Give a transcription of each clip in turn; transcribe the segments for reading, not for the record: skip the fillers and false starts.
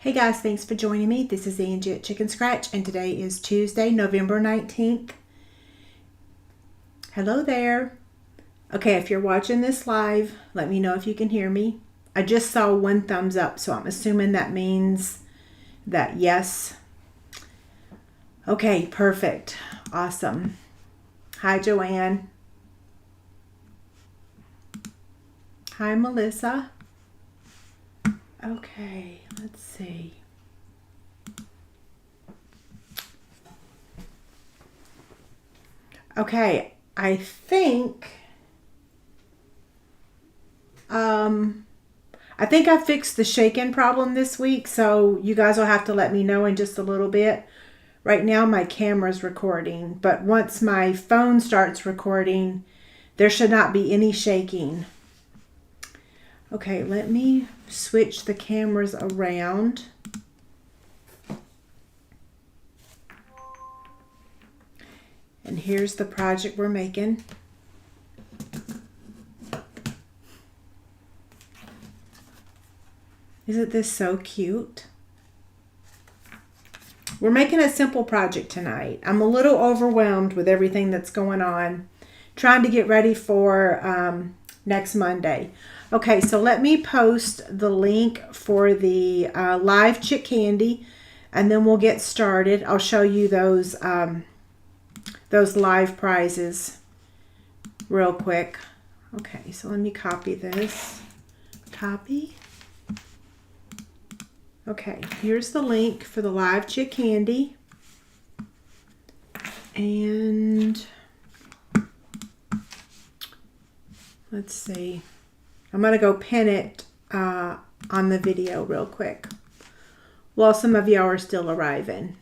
Hey guys, thanks for joining me. This is Angie at Chicken Scratch, and today is Tuesday, November 19th. Hello there. Okay, if you're watching this live, let me know if you can hear me. I just saw one thumbs up, so I'm assuming that means that yes. Okay, perfect. Awesome. Hi, Joanne. Hi, Melissa. Okay, let's see. Okay, I think I fixed the shaking problem this week, so you guys will have to let me know in just a little bit. Right now my camera's recording, but once my phone starts recording, there should not be any shaking. Okay, let me switch the cameras around. And here's the project we're making. Isn't this so cute? We're making a simple project tonight. I'm a little overwhelmed with everything that's going on. Trying to get ready for next Monday. Okay, so let me post the link for the live chick candy, and then we'll get started. I'll show you those live prizes real quick. Okay, so let me copy this. Copy. Okay, here's the link for the live chick candy. And let's see. I'm going to go pin it on the video real quick while some of y'all are still arriving.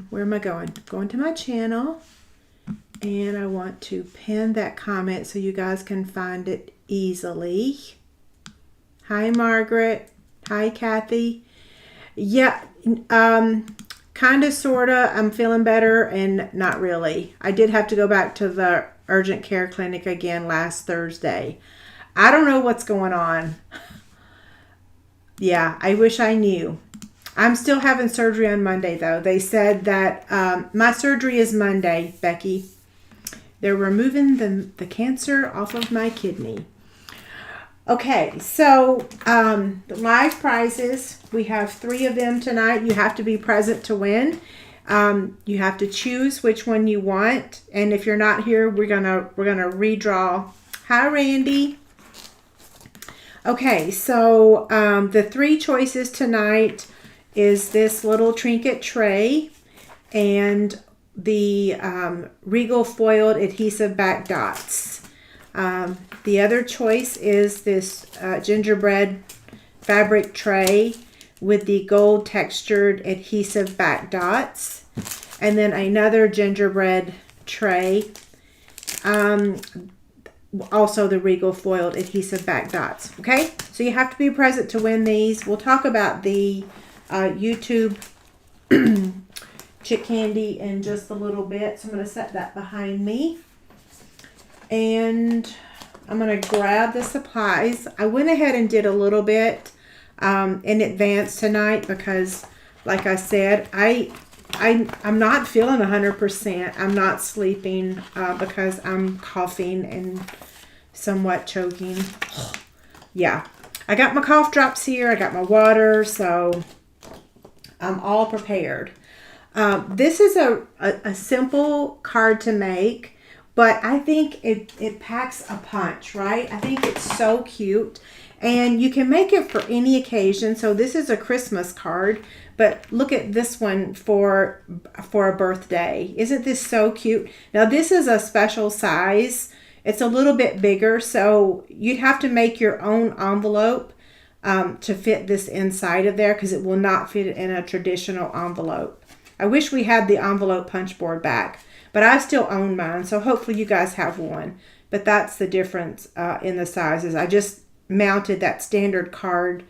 Where am I going? Going to my channel, and I want to pin that comment so you guys can find it easily. Hi, Margaret. Hi, Kathy. Yeah, kind of, sort of. I'm feeling better and not really. I did have to go back to the urgent care clinic again last Thursday. I don't know what's going on. Yeah, I wish I knew. I'm still having surgery on Monday, though. They said that my surgery is Monday, Becky. They're removing the cancer off of my kidney. Okay, so the live prizes, we have 3 of them tonight. You have to be present to win. You have to choose which one you want, and if you're not here, we're gonna redraw. Hi, Randy. Okay, so the 3 choices tonight is this little trinket tray and the Regal foiled adhesive back dots. The other choice is this gingerbread fabric tray with the gold textured adhesive back dots. And then another gingerbread tray. Also the Regal foiled adhesive back dots. Okay, so you have to be present to win these. We'll talk about the YouTube chick candy in just a little bit. So I'm going to set that behind me. And I'm going to grab the supplies. I went ahead and did a little bit in advance tonight because, like I said, I'm not feeling 100%. I'm not sleeping because I'm coughing and somewhat choking. Yeah, I got my cough drops here. I got my water, so I'm all prepared. This is a simple card to make, but I think it packs a punch, right? I think it's so cute. And you can make it for any occasion. So this is a Christmas card, but look at this one for a birthday. Isn't this so cute? Now this is a special size. It's a little bit bigger, so you'd have to make your own envelope to fit this inside of there because it will not fit in a traditional envelope. I wish we had the envelope punch board back, but I still own mine, so hopefully you guys have one. But that's the difference in the sizes. I just mounted that standard card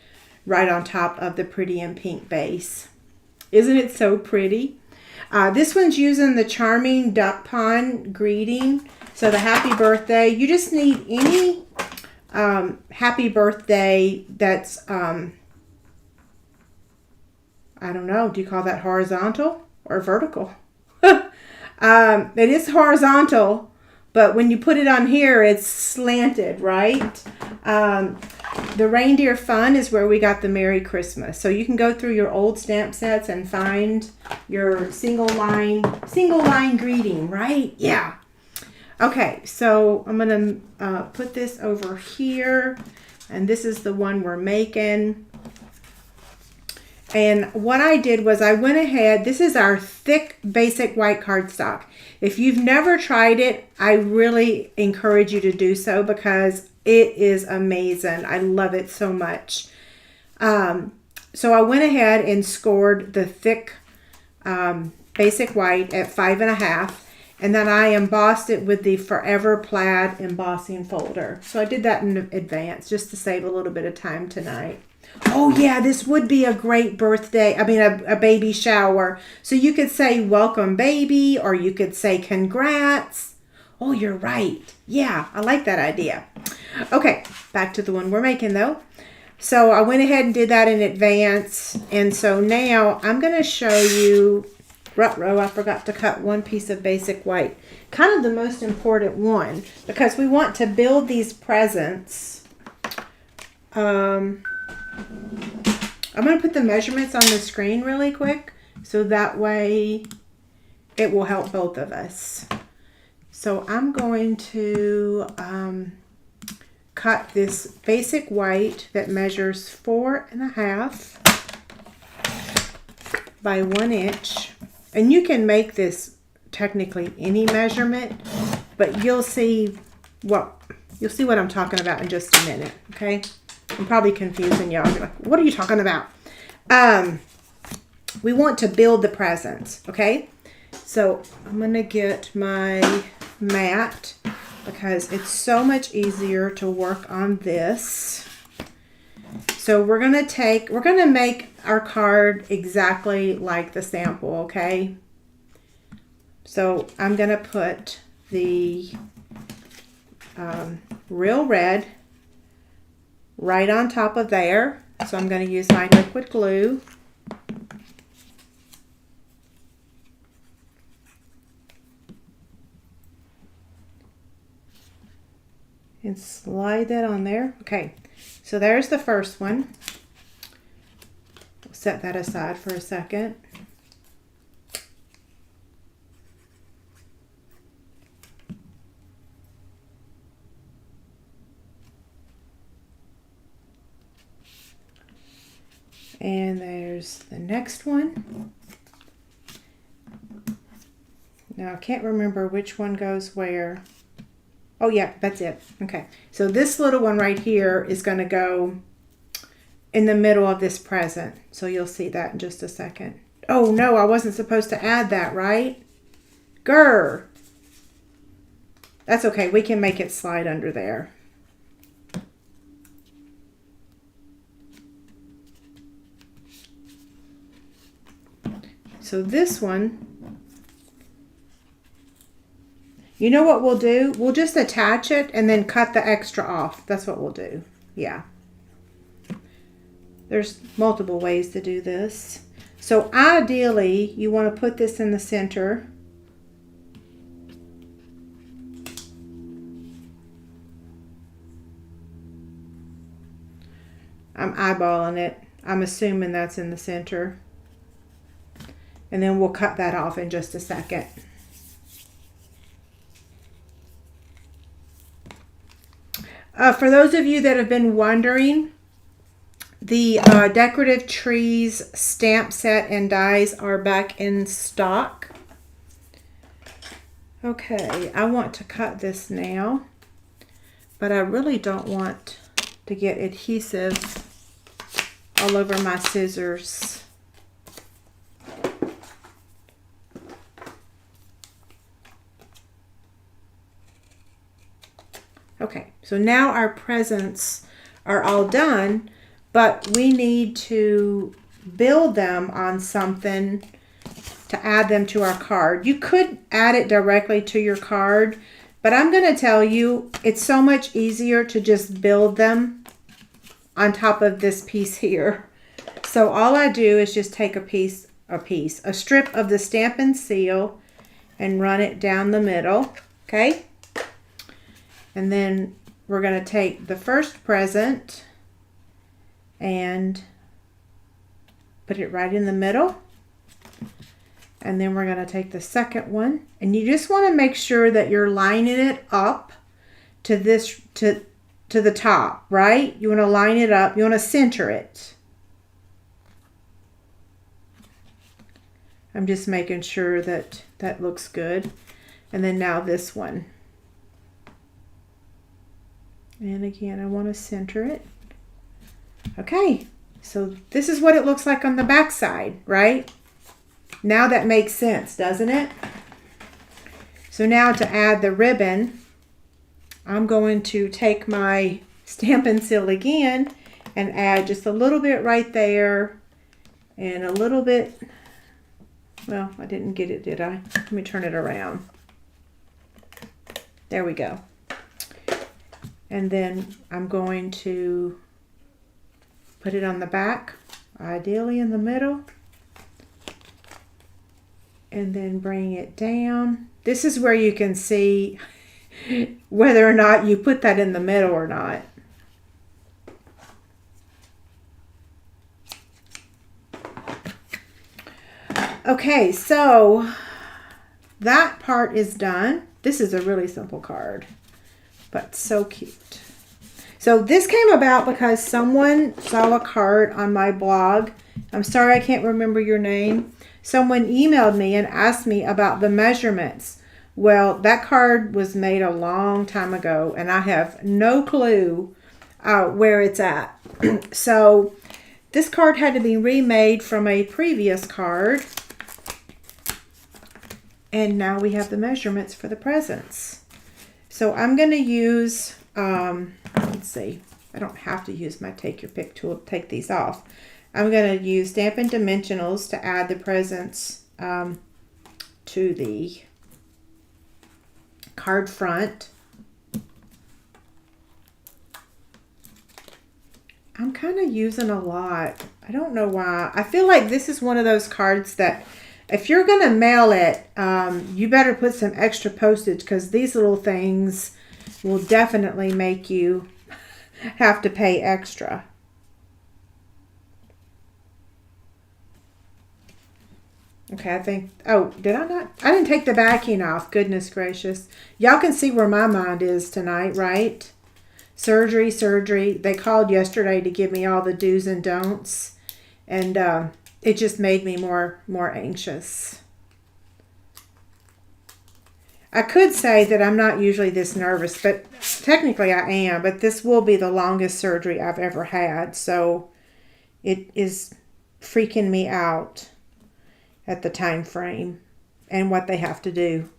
right on top of the pretty and pink base. Isn't it so pretty? This one's using the Charming Duck Pond greeting. So the happy birthday. You just need any happy birthday that's, I don't know, do you call that horizontal or vertical? It is horizontal, but when you put it on here, it's slanted, right? The Reindeer Fun is where we got the Merry Christmas. So you can go through your old stamp sets and find your single line greeting, right? Yeah. Okay, so I'm going to put this over here, and this is the one we're making. And what I did was I went ahead, this is our thick basic white cardstock. If you've never tried it, I really encourage you to do so because it is amazing. I love it so much. So I went ahead and scored the thick basic white at 5.5. And then I embossed it with the Forever Plaid embossing folder. So I did that in advance just to save a little bit of time tonight. Oh yeah, this would be a great birthday, a baby shower. So you could say welcome baby, or you could say congrats. Oh, you're right. Yeah, I like that idea. Okay, back to the one we're making though. So I went ahead and did that in advance. And so now I'm going to show you, I forgot to cut one piece of basic white. Kind of the most important one because we want to build these presents. I'm going to put the measurements on the screen really quick so that way it will help both of us. So I'm going to cut this basic white that measures 4.5 by 1 inch. And you can make this technically any measurement, but you'll see what I'm talking about in just a minute, okay? I'm probably confusing y'all. I'll be like, what are you talking about? We want to build the presents, okay? So I'm going to get my mat because it's so much easier to work on this. So we're going to make our card exactly like the sample, okay? So I'm going to put the Real Red right on top of there. So I'm going to use my liquid glue. And slide that on there. Okay, so there's the first one. We'll set that aside for a second. And there's the next one. Now I can't remember which one goes where. Oh yeah, that's it. Okay, so this little one right here is going to go in the middle of this present. So you'll see that in just a second. Oh no, I wasn't supposed to add that, right? Grr. That's okay, we can make it slide under there. So this one, you know what we'll do? We'll just attach it and then cut the extra off. That's what we'll do. Yeah. There's multiple ways to do this. So ideally, you want to put this in the center. I'm eyeballing it. I'm assuming that's in the center. And then we'll cut that off in just a second. For those of you that have been wondering, the Decorative Trees stamp set and dies are back in stock. Okay, I want to cut this now, but I really don't want to get adhesive all over my scissors. Okay, so now our presents are all done, but we need to build them on something to add them to our card. You could add it directly to your card, But I'm going to tell you, it's so much easier to just build them on top of this piece here. So all I do is just take a strip of the Stampin' Seal and run it down the middle, okay? And then we're going to take the first present and put it right in the middle. And then we're going to take the second one, and you just want to make sure that you're lining it up to this to the top, right? You want to line it up. You want to center it. I'm just making sure that that looks good. And then now this one. And again, I want to center it. Okay, so this is what it looks like on the back side, right? Now that makes sense, doesn't it? So now to add the ribbon, I'm going to take my Stampin' Seal again and add just a little bit right there and a little bit, well, I didn't get it, did I? Let me turn it around. There we go. And then I'm going to put it on the back, ideally in the middle. And then bring it down. This is where you can see whether or not you put that in the middle or not. Okay, so that part is done. This is a really simple card, but so cute. So this came about because someone saw a card on my blog. I'm sorry, I can't remember your name. Someone emailed me and asked me about the measurements. Well, that card was made a long time ago, and I have no clue where it's at. So this card had to be remade from a previous card. And now we have the measurements for the presents. So I'm going to use, let's see, I don't have to use my Take Your Pick tool to take these off. I'm going to use Stampin' Dimensionals to add the presents to the card front. I'm kind of using a lot. I don't know why. I feel like this is one of those cards that if you're going to mail it, you better put some extra postage because these little things will definitely make you have to pay extra. Okay, I think, oh, did I not? I didn't take the backing off. Goodness gracious. Y'all can see where my mind is tonight, right? Surgery, surgery. They called yesterday to give me all the do's and don'ts. And it just made me more anxious. I could say that I'm not usually this nervous, but technically I am. But this will be the longest surgery I've ever had. So it is freaking me out at the time frame and what they have to do.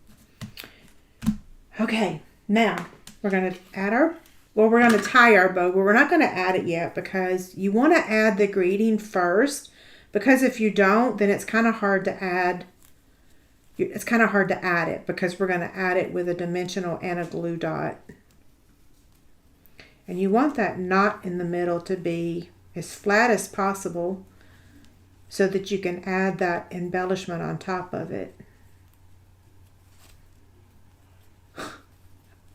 Okay, now we're going to add we're going to tie our bow, but we're not going to add it yet because you want to add the greeting first, because if you don't, then it's kind of hard to add. It's kind of hard to add it because we're going to add it with a dimensional and a glue dot. And you want that knot in the middle to be as flat as possible so that you can add that embellishment on top of it.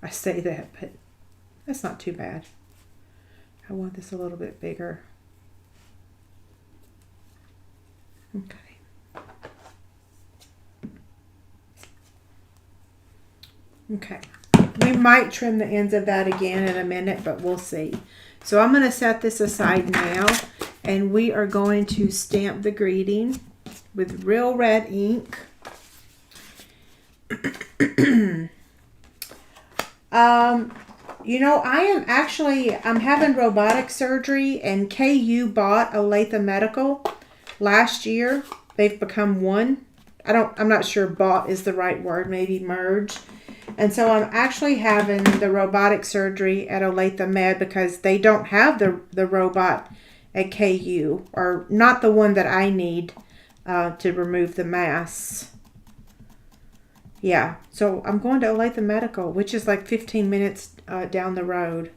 I say that, but that's not too bad. I want this a little bit bigger. Okay. Okay. We might trim the ends of that again in a minute, but we'll see. So I'm going to set this aside now, and we are going to stamp the greeting with real red ink. You know, I'm having robotic surgery, and KU bought Olathe Medical last year. They've become one. I'm not sure bought is the right word, maybe merge. And so I'm actually having the robotic surgery at Olathe Med because they don't have the robot at KU, or not the one that I need to remove the mass. Yeah, so I'm going to Olathe Medical, which is like 15 minutes down the road.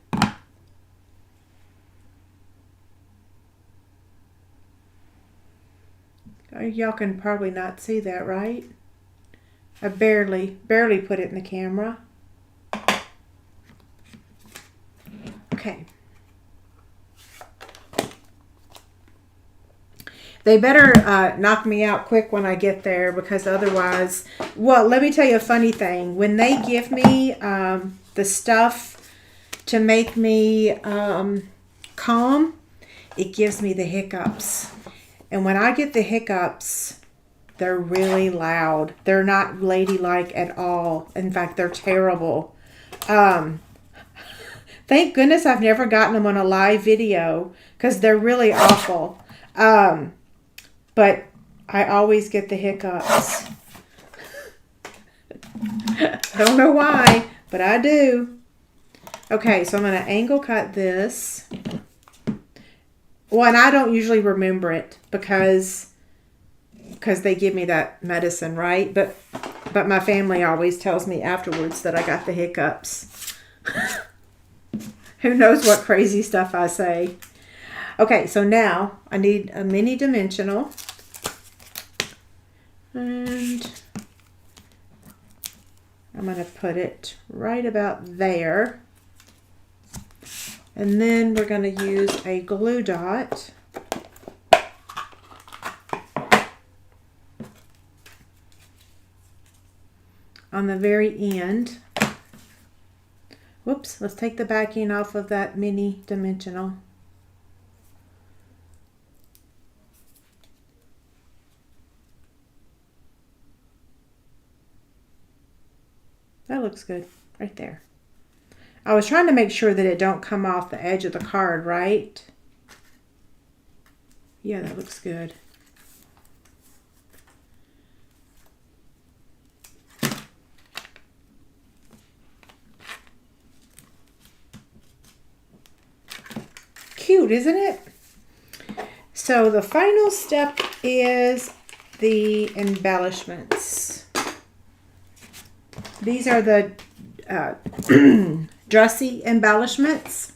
Y'all can probably not see that, right? I barely put it in the camera. Okay. They better knock me out quick when I get there, because otherwise... Well, let me tell you a funny thing. When they give me the stuff to make me calm, it gives me the hiccups. And when I get the hiccups, they're really loud. They're not ladylike at all. In fact, they're terrible. Thank goodness I've never gotten them on a live video, because they're really awful. But I always get the hiccups. I don't know why, but I do. Okay, so I'm going to angle cut this. Well, and I don't usually remember it because they give me that medicine, right? But my family always tells me afterwards that I got the hiccups. Who knows what crazy stuff I say. Okay, so now I need a mini dimensional. And I'm going to put it right about there. And then we're going to use a glue dot. On the very end. Whoops, let's take the backing off of that mini dimensional. That looks good right there. I was trying to make sure that it don't come off the edge of the card, right? Yeah, that looks good. Cute, isn't it? So the final step is the embellishments. These are the dressy embellishments.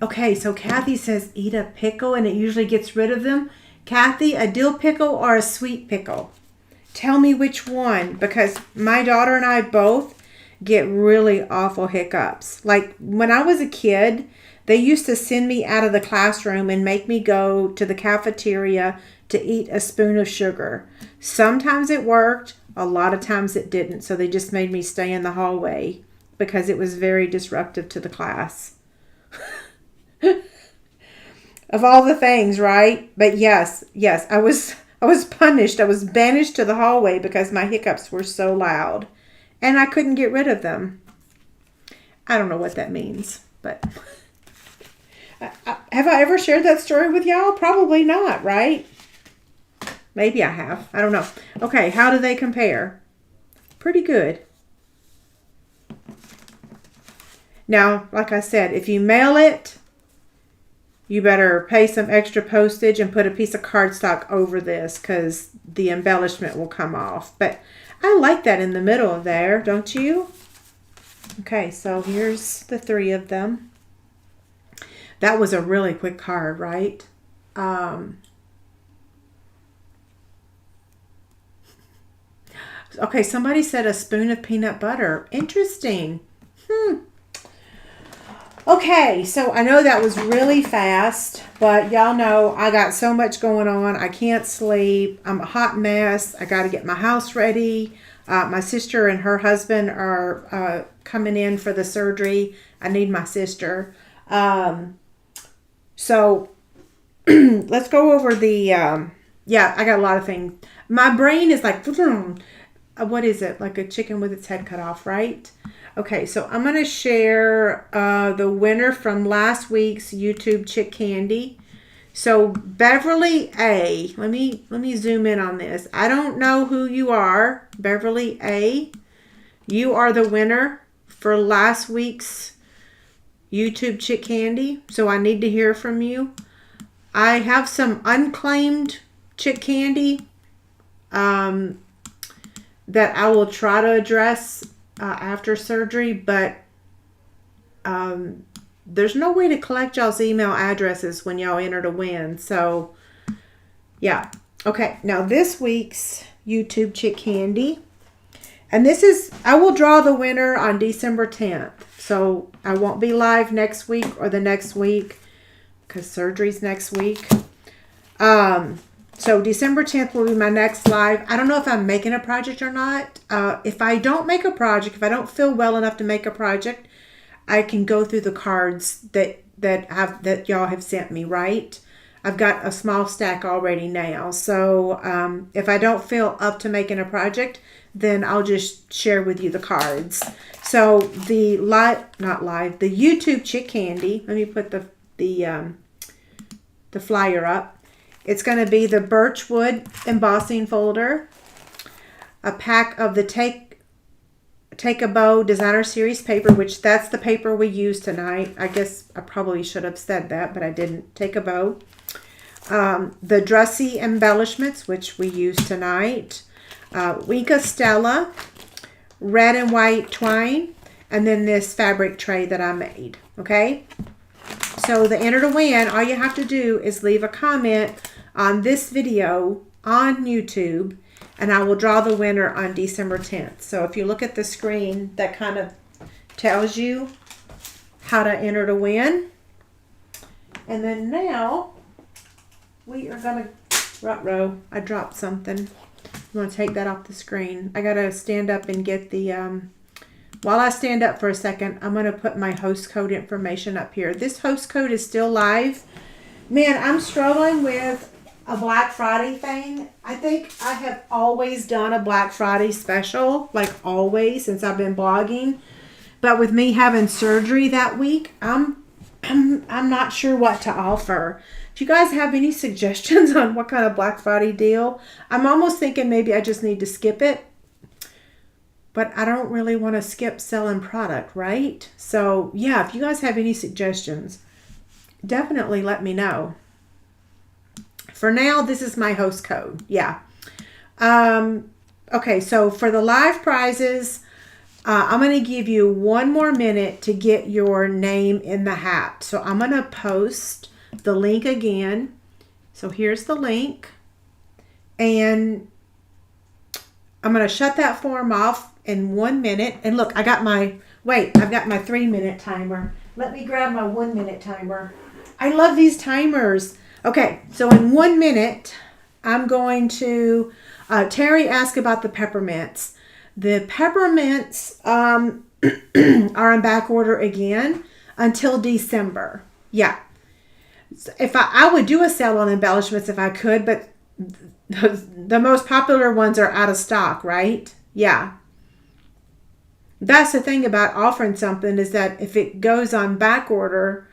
Okay, so Kathy says eat a pickle and it usually gets rid of them. Kathy, a dill pickle or a sweet pickle? Tell me which one, because my daughter and I both get really awful hiccups. Like when I was a kid, they used to send me out of the classroom and make me go to the cafeteria to eat a spoon of sugar. Sometimes it worked. A lot of times it didn't, so they just made me stay in the hallway because it was very disruptive to the class. Of all the things, right? But yes, I was punished. I was banished to the hallway because my hiccups were so loud and I couldn't get rid of them. I don't know what that means, but have I ever shared that story with y'all? Probably not, right? Maybe I have. I don't know. Okay, how do they compare? Pretty good. Now, like I said, if you mail it, you better pay some extra postage and put a piece of cardstock over this because the embellishment will come off. But I like that in the middle of there, don't you? Okay, so here's the 3 of them. That was a really quick card, right? Okay, somebody said a spoon of peanut butter. Interesting. Okay, so I know that was really fast, but y'all know I got so much going on. I can't sleep. I'm a hot mess. I got to get my house ready. My sister and her husband are coming in for the surgery. I need my sister. So let's go over the, yeah, I got a lot of things. My brain is like, what is it? Like a chicken with its head cut off, right? Okay, so I'm going to share the winner from last week's YouTube Chick Candy. So Beverly A, let me zoom in on this. I don't know who you are, Beverly A. You are the winner for last week's YouTube Chick Candy. So I need to hear from you. I have some unclaimed Chick Candy. that I will try to address after surgery, but there's no way to collect y'all's email addresses when y'all enter to win. So, yeah. Okay, now this week's YouTube Chick Candy. And this is, I will draw the winner on December 10th. So, I won't be live next week or the next week because surgery's next week. So, December 10th will be my next live. I don't know if I'm making a project or not. If I don't make a project, if I don't feel well enough to make a project, I can go through the cards that y'all have sent me, right? I've got a small stack already now. So if I don't feel up to making a project, then I'll just share with you the cards. So the the YouTube Chick Candy. Let me put the flyer up. It's going to be the Birchwood embossing folder, a pack of the Take a Bow Designer Series paper, which that's the paper we use tonight. I guess I probably should have said that, but I didn't. Take a Bow. The Dressy embellishments, which we use tonight. Weka Stella, red and white twine, and then this fabric tray that I made. Okay? So the enter to win, all you have to do is leave a comment on this video on YouTube, and I will draw the winner on December 10th. So if you look at the screen, that kind of tells you how to enter to win. And then now we are going to, I dropped something. I'm going to take that off the screen. I got to stand up and get the, while I stand up for a second, I'm going to put my host code information up here. This host code is still live. Man, I'm struggling with a Black Friday thing. I think I have always done a Black Friday special, like always since I've been blogging. But with me having surgery that week, I'm not sure what to offer. Do you guys have any suggestions on what kind of Black Friday deal? I'm almost thinking maybe I just need to skip it. But I don't really want to skip selling product, right? So, yeah, if you guys have any suggestions, definitely let me know. For now, this is my host code. Yeah. Okay, so for the live prizes, I'm going to give you 1 more minute to get your name in the hat. So I'm going to post the link again. So here's the link. And I'm going to shut that form off in 1 minute. And look, I've got my 3-minute timer. Let me grab my 1-minute timer. I love these timers. Okay, so in 1 minute, I'm going to, Terry asked about the peppermints. The peppermints are on back order again until December. Yeah. If I would do a sale on embellishments if I could, but the most popular ones are out of stock, right? Yeah. That's the thing about offering something is that if it goes on back order,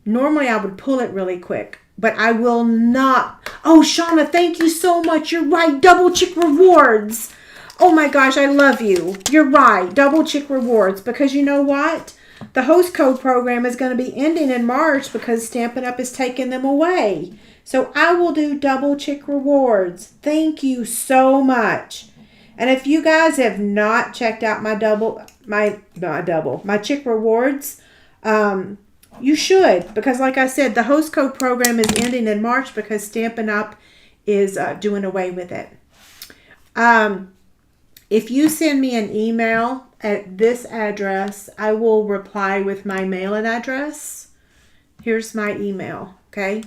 normally I would pull it really quick. But I will not. Oh, Shauna, thank you so much. You're right. Double Chick Rewards. Oh my gosh, I love you. You're right. Double Chick Rewards. Because you know what? The host code program is going to be ending in March because Stampin' Up! Is taking them away. So I will do Double Chick Rewards. Thank you so much. And if you guys have not checked out my Chick Rewards, you should, because like I said, the host code program is ending in March because Stampin' Up! Is doing away with it. If you send me an email at this address, I will reply with my mailing address. Here's my email, okay?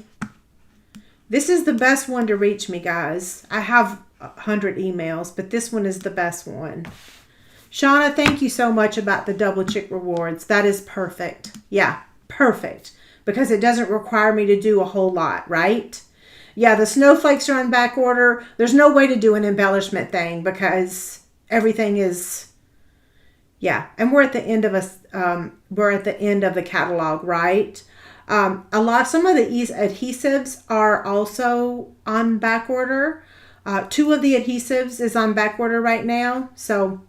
This is the best one to reach me, guys. I have 100 emails, but this one is the best one. Shauna, thank you so much about the Double Chick Rewards. That is perfect. Yeah. Perfect, because it doesn't require me to do a whole lot, right? Yeah, the snowflakes are on back order. There's no way to do an embellishment thing because everything is, yeah. And we're at the end of the catalog, right? Some of the adhesives are also on back order. 2 of the adhesives is on back order right now. So,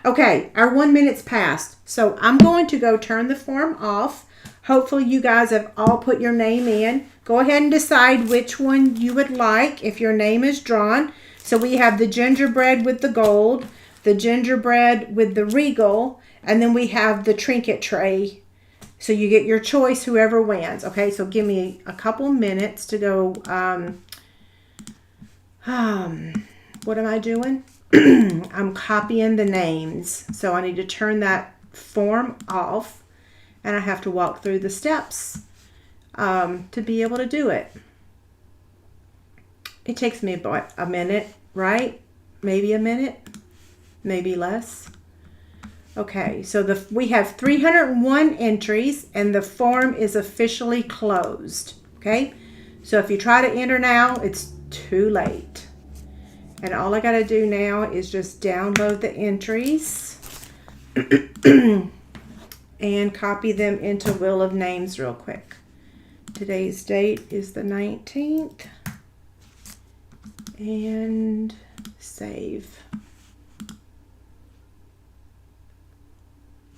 okay, our 1 minute's passed. So I'm going to go turn the form off. Hopefully you guys have all put your name in. Go ahead and decide which one you would like if your name is drawn. So we have the gingerbread with the gold, the gingerbread with the regal, and then we have the trinket tray. So you get your choice, whoever wins. Okay, so give me a couple minutes to go. What am I doing? I'm copying the names. So I need to turn that form off, and I have to walk through the steps to be able to do it. It takes me about a minute, right? Maybe a minute, maybe less. Okay, so we have 301 entries, and the form is officially closed. Okay, so if you try to enter now, it's too late. And all I got to do now is just download the entries and copy them into Wheel of Names real quick. Today's date is the 19th. And save.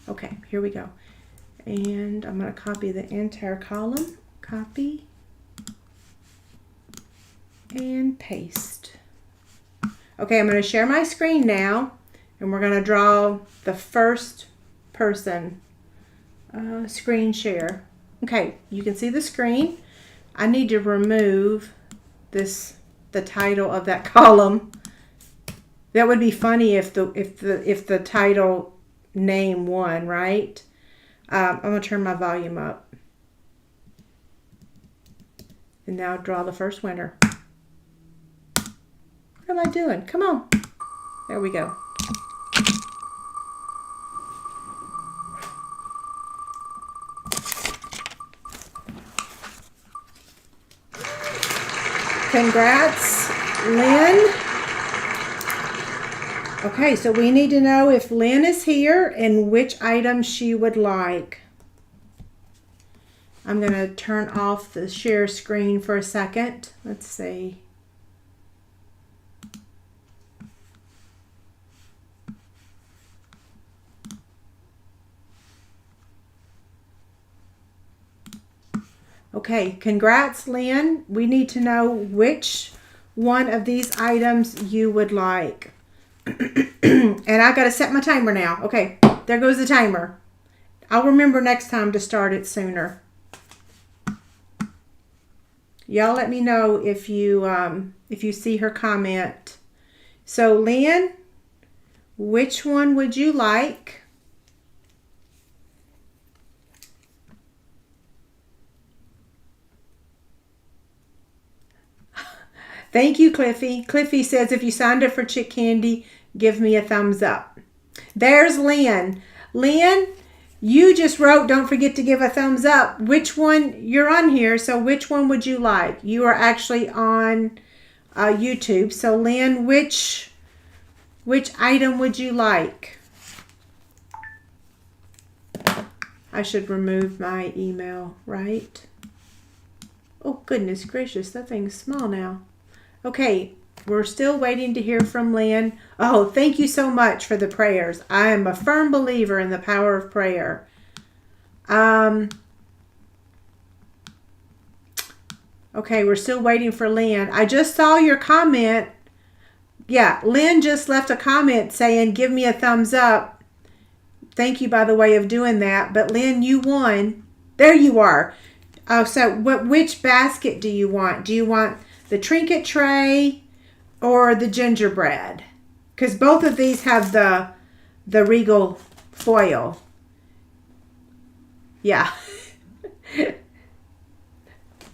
Okay, here we go. And I'm going to copy the entire column. Copy. And paste. Okay, I'm going to share my screen now. And we're going to draw the first person screen share. Okay, you can see the screen. I need to remove the title of that column. That would be funny if the title name won, right? I'm gonna turn my volume up. And now draw the first winner. What am I doing? Come on. There we go. Congrats, Lynn. Okay, so we need to know if Lynn is here and which item she would like. I'm going to turn off the share screen for a second. Let's see. Okay, congrats, Lynn. We need to know which one of these items you would like. And I got to set my timer now. Okay, there goes the timer. I'll remember next time to start it sooner. Y'all let me know if you see her comment. So, Lynn, which one would you like? Thank you, Cliffy. Cliffy says, if you signed up for Chick Candy, give me a thumbs up. There's Lynn. Lynn, you just wrote, don't forget to give a thumbs up. Which one? You're on here, so which one would you like? You are actually on YouTube. So, Lynn, which item would you like? I should remove my email, right? Oh, goodness gracious. That thing's small now. Okay, we're still waiting to hear from Lynn. Oh, thank you so much for the prayers. I am a firm believer in the power of prayer. Okay, we're still waiting for Lynn. I just saw your comment. Yeah, Lynn just left a comment saying, give me a thumbs up. Thank you, by the way, of doing that. But Lynn, you won. There you are. Oh, so which basket do you want? Do you want the trinket tray or the gingerbread? Because both of these have the regal foil. Yeah.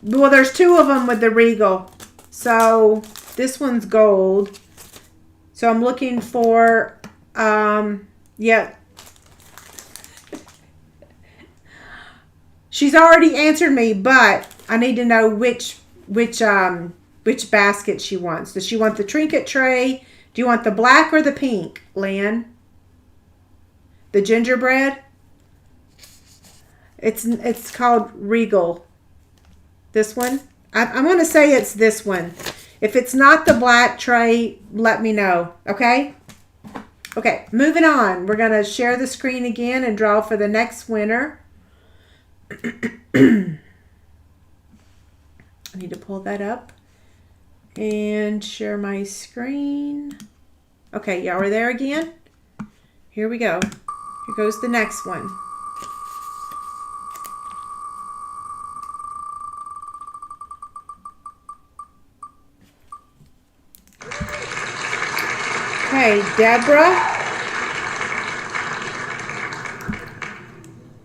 Well, there's two of them with the regal. So this one's gold. So I'm looking for, yeah. She's already answered me, but I need to know which basket she wants. Does she want the trinket tray? Do you want the black or the pink, Lynn? The gingerbread? It's called Regal. This one? I'm going to say it's this one. If it's not the black tray, let me know. Okay? Okay, moving on. We're going to share the screen again and draw for the next winner. I need to pull that up. And share my screen. Okay, y'all are there again? Here we go. Here goes the next one. Okay, Deborah.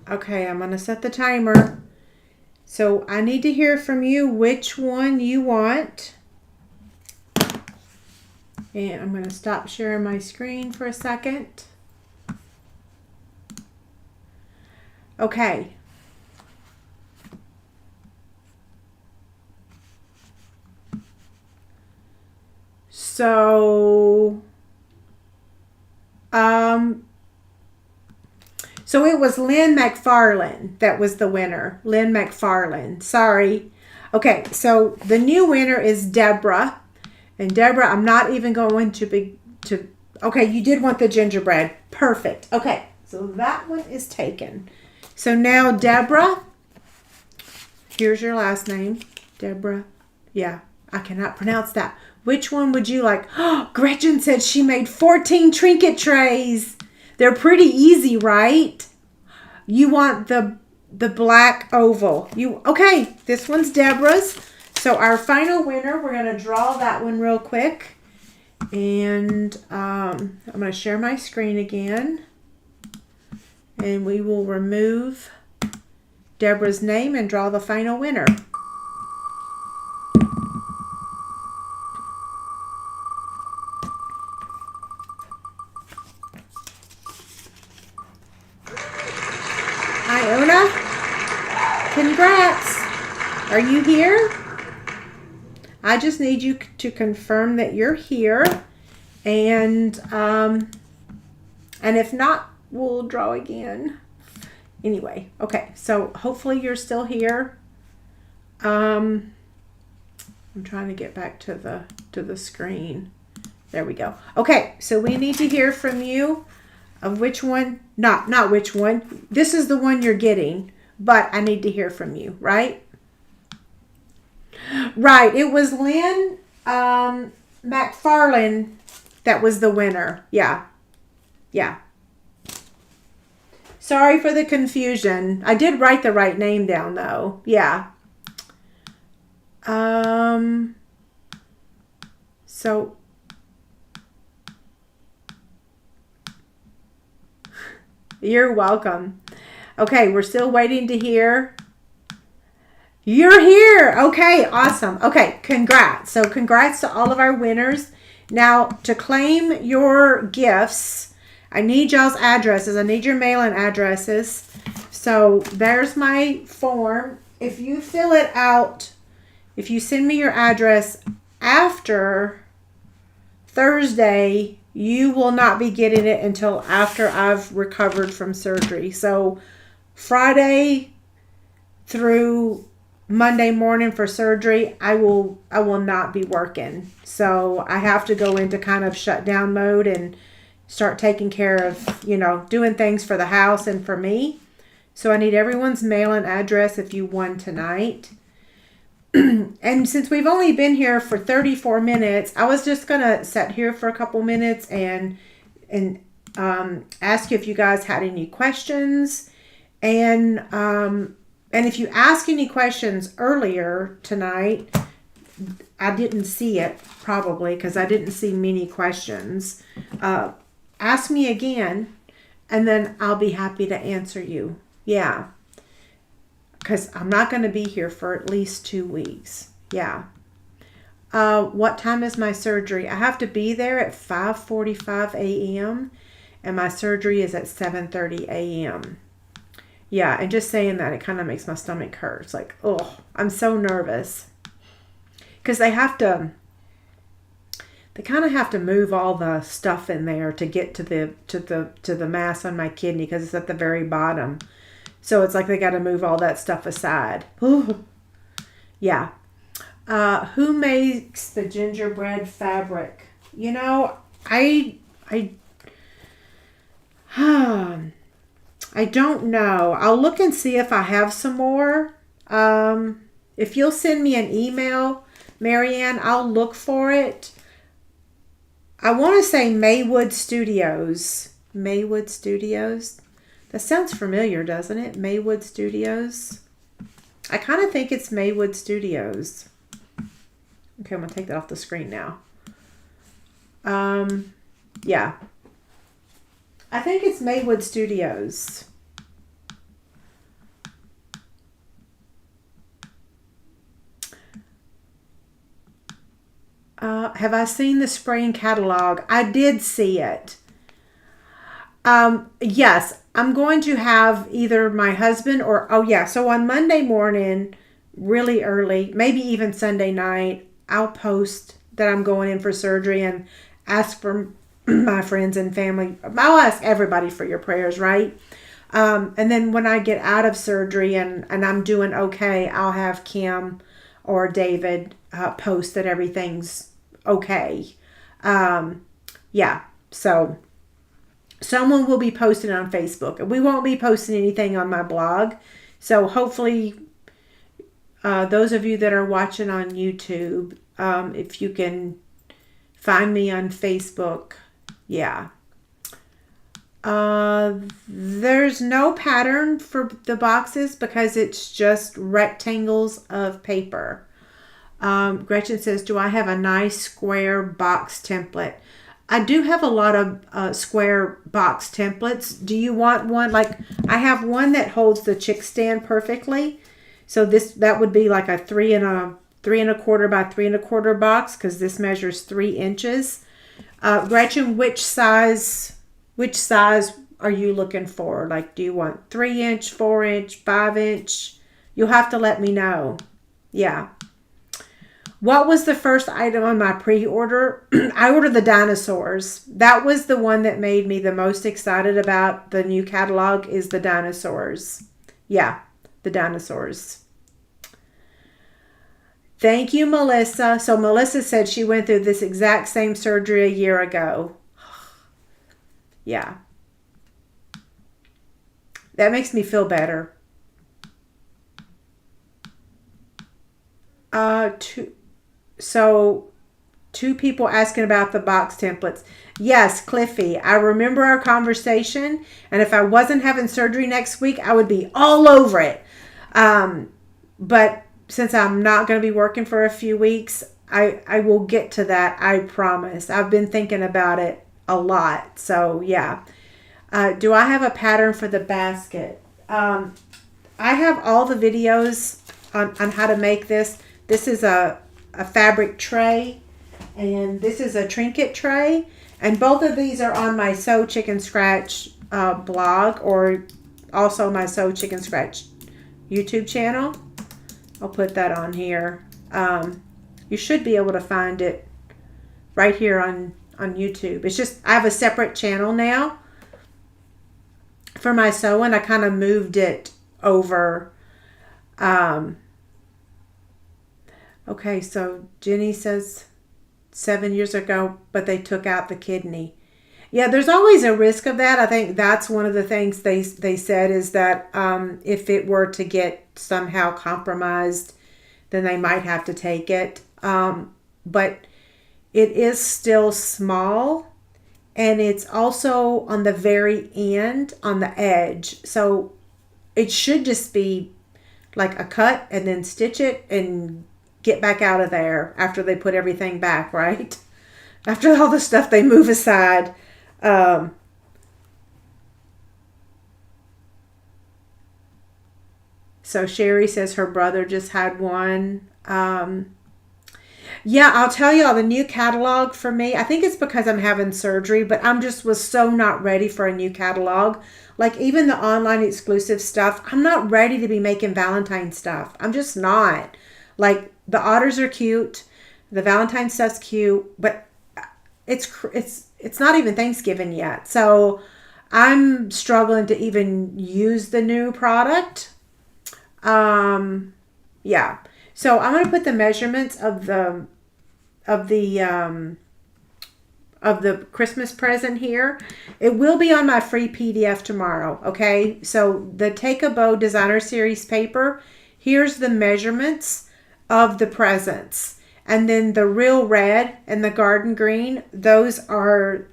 Okay, I'm going to set the timer. So I need to hear from you which one you want. And I'm going to stop sharing my screen for a second. Okay. So, so it was Lynn McFarland that was the winner. Lynn McFarland. Sorry. Okay, so the new winner is Deborah. And Deborah, I'm not even going to okay, you did want the gingerbread. Perfect. Okay, so that one is taken. So now, Deborah, here's your last name. Deborah. Yeah, I cannot pronounce that. Which one would you like? Oh, Gretchen said she made 14 trinket trays. They're pretty easy, right? You want the black oval. Okay, this one's Deborah's. So our final winner, we're going to draw that one real quick. And I'm going to share my screen again. And we will remove Deborah's name and draw the final winner. Iona, congrats. Are you here? I just need you to confirm that you're here. And if not, we'll draw again. Anyway, okay, so hopefully you're still here. I'm trying to get back to the screen. There we go. Okay, so we need to hear from you of which one, not which one. This is the one you're getting, but I need to hear from you, right? Right, it was Lynn McFarland that was the winner. Yeah. Sorry for the confusion. I did write the right name down though. Yeah. So you're welcome. Okay, we're still waiting to hear. You're here. Okay, awesome. Okay, congrats. So congrats to all of our winners. Now, to claim your gifts, I need y'all's addresses. I need your mailing addresses. So there's my form. If you fill it out, if you send me your address after Thursday, you will not be getting it until after I've recovered from surgery. So Friday through Monday morning for surgery, I will not be working. So I have to go into kind of shutdown mode and start taking care of, doing things for the house and for me. So I need everyone's mailing address if you won tonight. And since we've only been here for 34 minutes, I was just going to sit here for a couple minutes and ask you if you guys had any questions. And if you ask any questions earlier tonight, I didn't see it probably because I didn't see many questions. Ask me again and then I'll be happy to answer you. Yeah. Because I'm not going to be here for at least 2 weeks. Yeah. What time is my surgery? I have to be there at 5:45 a.m. and my surgery is at 7:30 a.m. Yeah, and just saying that, it kind of makes my stomach hurt. It's like, oh, I'm so nervous. Because they kind of have to move all the stuff in there to get to the mass on my kidney because it's at the very bottom. So it's like they got to move all that stuff aside. Ooh. Yeah. Who makes the gingerbread fabric? I don't know. I'll look and see if I have some more. If you'll send me an email, Marianne. I'll look for it. I want to say Maywood Studios. Maywood Studios. That sounds familiar, doesn't it? Maywood Studios. I kind of think it's Maywood Studios. Okay, I'm going to take that off the screen now. Yeah. I think it's Maywood Studios. Have I seen the spring catalog? I did see it. Yes, I'm going to have either my husband or, oh yeah, so on Monday morning, really early, maybe even Sunday night, I'll post that I'm going in for surgery and ask for my friends and family. I'll ask everybody for your prayers, right? And then when I get out of surgery and I'm doing okay, I'll have Kim or David post that everything's okay. Yeah, so someone will be posting on Facebook. We won't be posting anything on my blog. So hopefully those of you that are watching on YouTube, if you can find me on Facebook, yeah. There's no pattern for the boxes because it's just rectangles of paper. Gretchen says, do I have a nice square box template? I do have a lot of square box templates. Do you want one? Like, I have one that holds the chick stand perfectly. So that would be like a 3 1/4 by 3 1/4 box, because this measures 3 inches. Gretchen, which size are you looking for? Like, do you want 3 inch, 4 inch, 5 inch? You'll have to let me know. Yeah. What was the first item on my pre-order? I ordered the dinosaurs. That was the one that made me the most excited about the new catalog, is the dinosaurs. Yeah, the dinosaurs. Thank you, Melissa. So Melissa said she went through this exact same surgery a year ago. Yeah. That makes me feel better. Two people asking about the box templates. Yes, Cliffy, I remember our conversation, and if I wasn't having surgery next week, I would be all over it. But since I'm not going to be working for a few weeks, I will get to that, I promise. I've been thinking about it a lot. So, yeah. Do I have a pattern for the basket? I have all the videos on how to make this. This is a fabric tray, and this is a trinket tray, and both of these are on my Sew Chicken Scratch blog, or also my Sew Chicken Scratch YouTube channel. I'll put that on here. You should be able to find it right here on YouTube. It's just I have a separate channel now for my sewing. I kind of moved it over. Okay, so Jenny says 7 years ago, but they took out the kidney. Yeah, there's always a risk of that. I think that's one of the things they said, is that if it were to get somehow compromised, then they might have to take it. But it is still small, and it's also on the very end, on the edge. So it should just be like a cut and then stitch it and get back out of there after they put everything back, right? After all the stuff they move aside. So Sherry says her brother just had one. Yeah, I'll tell y'all, the new catalog for me, I think it's because I'm having surgery, but was so not ready for a new catalog. Like, even the online exclusive stuff, I'm not ready to be making Valentine stuff. I'm just not. Like, the otters are cute, the Valentine stuff's cute, but it's not even Thanksgiving yet. So I'm struggling to even use the new product. Yeah. So I'm going to put the measurements of the Christmas present here. It will be on my free PDF tomorrow. Okay. So the Take a Bow Designer Series paper, here's the measurements of the presents. And then the real red and the garden green, those are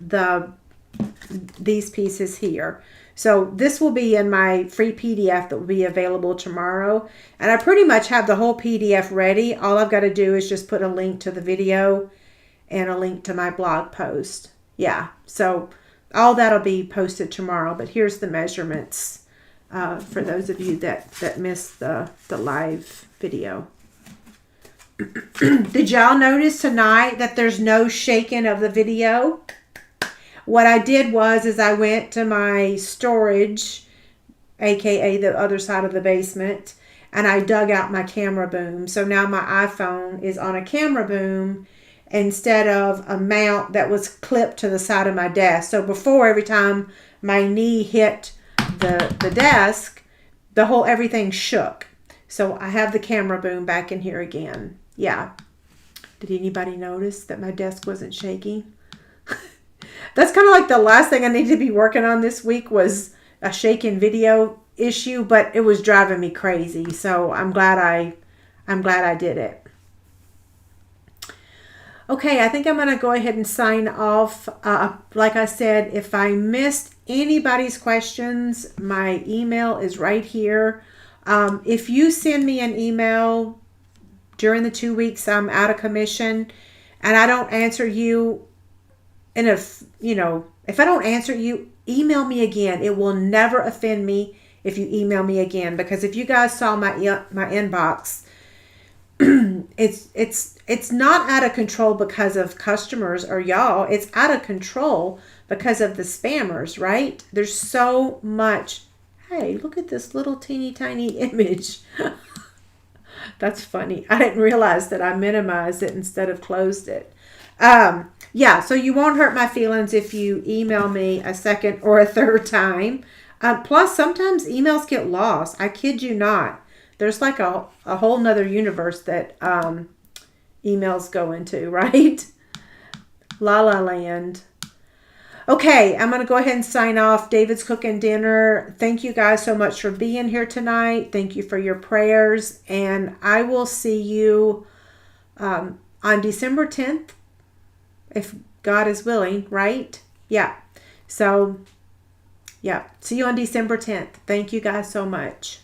these pieces here. So this will be in my free PDF that will be available tomorrow. And I pretty much have the whole PDF ready. All I've got to do is just put a link to the video and a link to my blog post. Yeah, so all that'll be posted tomorrow. But here's the measurements for those of you that missed the live video. Did y'all notice tonight that there's no shaking of the video? What I did is I went to my storage, aka the other side of the basement, and I dug out my camera boom. So now my iPhone is on a camera boom instead of a mount that was clipped to the side of my desk. So before, every time my knee hit the desk, everything shook. So I have the camera boom back in here again. Yeah. Did anybody notice that my desk wasn't shaking? That's kind of like the last thing I needed to be working on this week was a shaking video issue, but it was driving me crazy. So I'm glad I did it. Okay, I think I'm going to go ahead and sign off. Like I said, if I missed anybody's questions, my email is right here. If you send me an email during the 2 weeks I'm out of commission and I don't answer you, and if I don't answer you, email me again. It will never offend me if you email me again, because if you guys saw my inbox, it's not out of control because of customers or y'all. It's out of control because of the spammers, right? There's so much. Hey, look at this little teeny tiny image. That's funny. I didn't realize that I minimized it instead of closed it. Yeah, so you won't hurt my feelings if you email me a second or a third time. Plus, sometimes emails get lost. I kid you not. There's like a whole nother universe that emails go into, right? La La Land. Okay, I'm going to go ahead and sign off. David's cooking dinner. Thank you guys so much for being here tonight. Thank you for your prayers. And I will see you on December 10th. If God is willing, right? Yeah. So, yeah. See you on December 10th. Thank you guys so much.